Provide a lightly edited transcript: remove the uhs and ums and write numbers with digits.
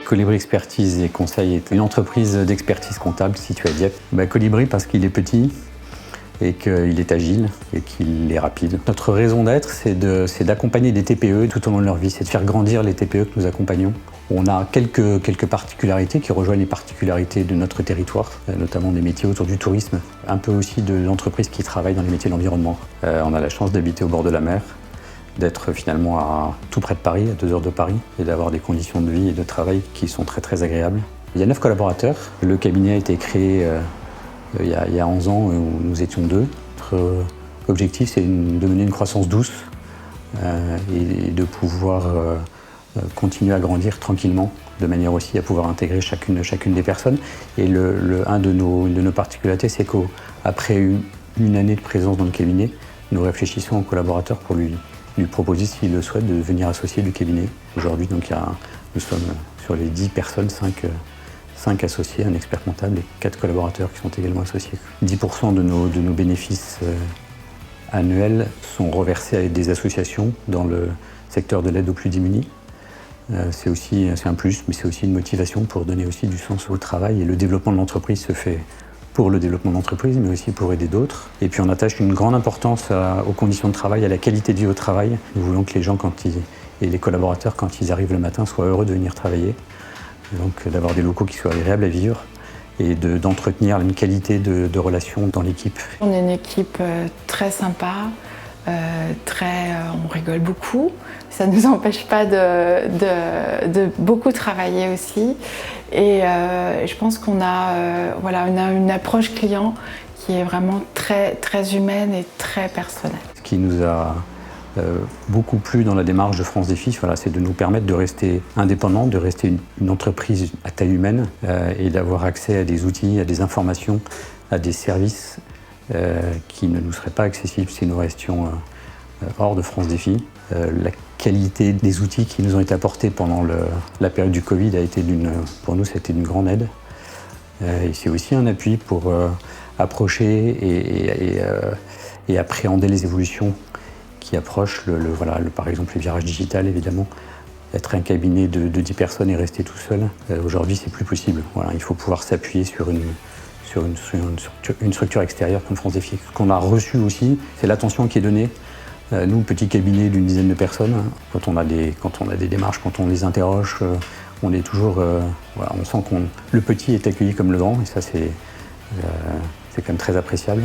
Colibri Expertise et Conseil est une entreprise d'expertise comptable située à Dieppe. Colibri parce qu'il est petit et qu'il est agile et qu'il est rapide. Notre raison d'être, c'est d'accompagner des TPE tout au long de leur vie, c'est de faire grandir les TPE que nous accompagnons. On a quelques particularités qui rejoignent les particularités de notre territoire, notamment des métiers autour du tourisme, un peu aussi de l'entreprise qui travaille dans les métiers de l'environnement. On a la chance d'habiter au bord de la mer, d'être finalement tout près de Paris, à 2 heures de Paris, et d'avoir des conditions de vie et de travail qui sont très très agréables. Il y a 9 collaborateurs. Le cabinet a été créé il y a 11 ans où nous étions 2. Notre objectif, c'est de mener une croissance douce et de pouvoir continuer à grandir tranquillement, de manière aussi à pouvoir intégrer chacune des personnes. Et un de nos particularités, c'est qu'après une année de présence dans le cabinet, nous réfléchissons aux collaborateurs pour lui proposer, s'il le souhaite, de devenir associé du cabinet. Aujourd'hui, donc, nous sommes sur les 10 personnes, 5 associés, un expert comptable et 4 collaborateurs qui sont également associés. 10% de nos bénéfices annuels sont reversés à des associations dans le secteur de l'aide aux plus démunis. C'est un plus, mais c'est aussi une motivation pour donner aussi du sens au travail. Et le développement de l'entreprise se fait pour le développement de l'entreprise, mais aussi pour aider d'autres. Et puis on attache une grande importance aux conditions de travail, à la qualité de vie au travail. Nous voulons que les gens, et les collaborateurs, quand ils arrivent le matin, soient heureux de venir travailler. Donc d'avoir des locaux qui soient agréables à vivre et d'entretenir une qualité de relation dans l'équipe. On est une équipe très sympa, on rigole beaucoup. Ça ne nous empêche pas de beaucoup travailler aussi. Et je pense qu'on a une approche client qui est vraiment très, très humaine et très personnelle. Ce qui nous a beaucoup plu dans la démarche de France Défi, c'est de nous permettre de rester indépendants, de rester une entreprise à taille humaine et d'avoir accès à des outils, à des informations, à des services qui ne nous seraient pas accessibles si nous restions hors de France Défi. La qualité des outils qui nous ont été apportés pendant la période du Covid a été pour nous, c'était d'une grande aide. Et c'est aussi un appui pour approcher et appréhender les évolutions qui approchent, par exemple le virage digital évidemment. Être un cabinet de 10 personnes et rester tout seul, aujourd'hui c'est plus possible. Il faut pouvoir s'appuyer sur une structure extérieure comme France Défi. Ce qu'on a reçu aussi, c'est l'attention qui est donnée. Nous, petit cabinet d'une dizaine de personnes, quand on a des démarches, quand on les interroge, on est toujours, on sent que le petit est accueilli comme le grand, et ça c'est quand même très appréciable.